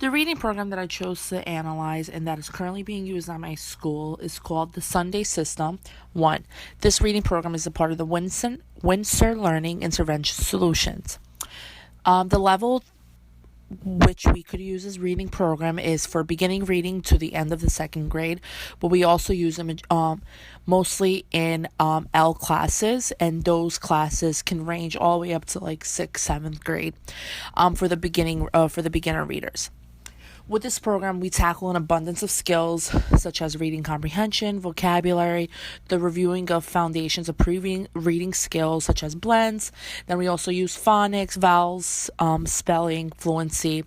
The reading program that I chose to analyze and that is currently being used at my school is called the Sonday System 1. This reading program is a part of the Windsor Learning Intervention Solutions. The level which we could use as reading program is for beginning reading to the end of the second grade, but we also use them mostly in L classes, and those classes can range all the way up to like 6th, 7th grade for the beginner readers. With this program, we tackle an abundance of skills such as reading comprehension, vocabulary, the reviewing of foundations of pre-reading skills such as blends. Then we also use phonics, vowels, spelling, fluency.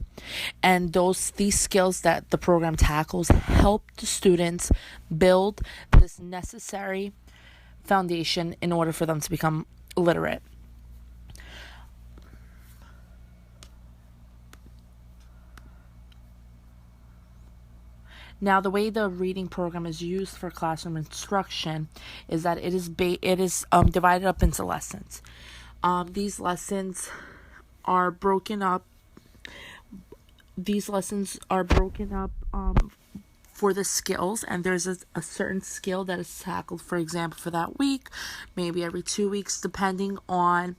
And these skills that the program tackles help the students build this necessary foundation in order for them to become literate. Now, the way the reading program is used for classroom instruction is that it is divided up into lessons. These lessons are broken up. For the skills, and there's a certain skill that is tackled, for example, for that week, maybe every 2 weeks, depending on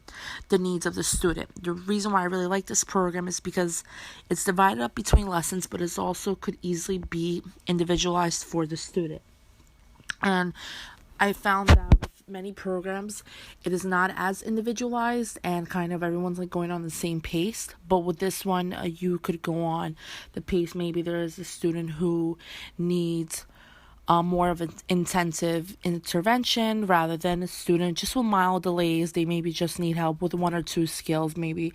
the needs of the student. The reason why I really like this program is because it's divided up between lessons, but it also could easily be individualized for the student. And I found that with many programs, it is not as individualized and kind of everyone's like going on the same pace. But with this one, you could go on the pace. Maybe there is a student who needs more of an intensive intervention rather than a student just with mild delays. They maybe just need help with 1 or 2 skills maybe,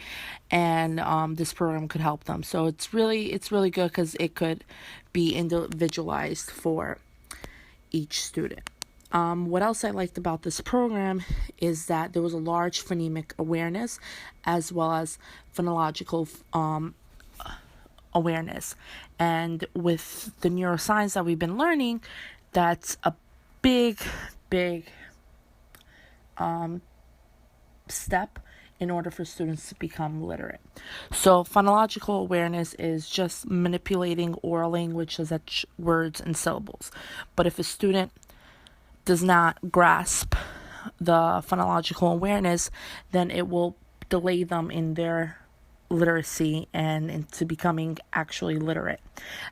and this program could help them. So it's really good because it could be individualized for each student. What else I liked about this program is that there was a large phonemic awareness as well as phonological awareness. And with the neuroscience that we've been learning, that's a big step in order for students to become literate. So phonological awareness is just manipulating oral language such as words and syllables. But if a student does not grasp the phonological awareness, then it will delay them in their literacy and into becoming actually literate,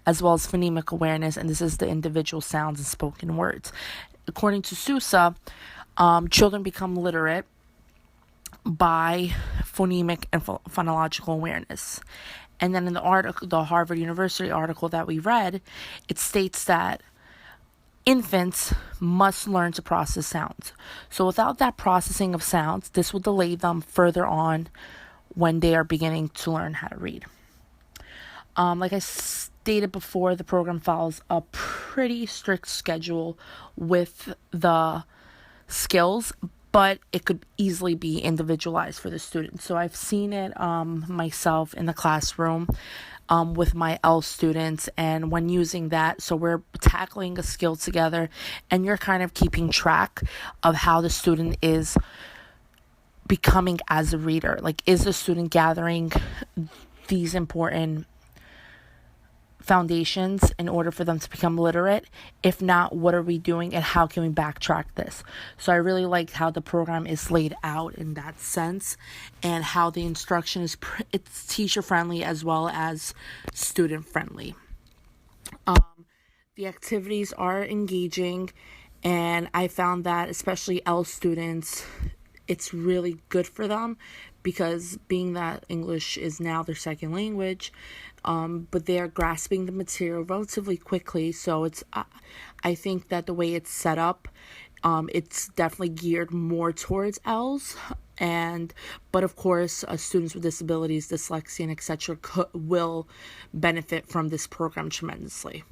as well as phonemic awareness, and this is the individual sounds and spoken words. According to Sousa, children become literate by phonemic and phonological awareness. And then in the Harvard University article that we read, it states that infants must learn to process sounds. So without that processing of sounds, this will delay them further on when they are beginning to learn how to read. Like I stated before, the program follows a pretty strict schedule with the skills, but it could easily be individualized for the students. So I've seen it myself in the classroom with my L students, and when using that, so we're tackling a skill together, and you're kind of keeping track of how the student is becoming as a reader. Like, is the student gathering these important foundations in order for them to become literate? If not, what are we doing and how can we backtrack this? So I really liked how the program is laid out in that sense, and how the instruction is it's teacher friendly as well as student friendly. The activities are engaging, and I found that especially L students, it's really good for them because being that English is now their second language, but they're grasping the material relatively quickly. So I think that the way it's set up, it's definitely geared more towards L's, but of course, students with disabilities, dyslexia, and etc. will benefit from this program tremendously.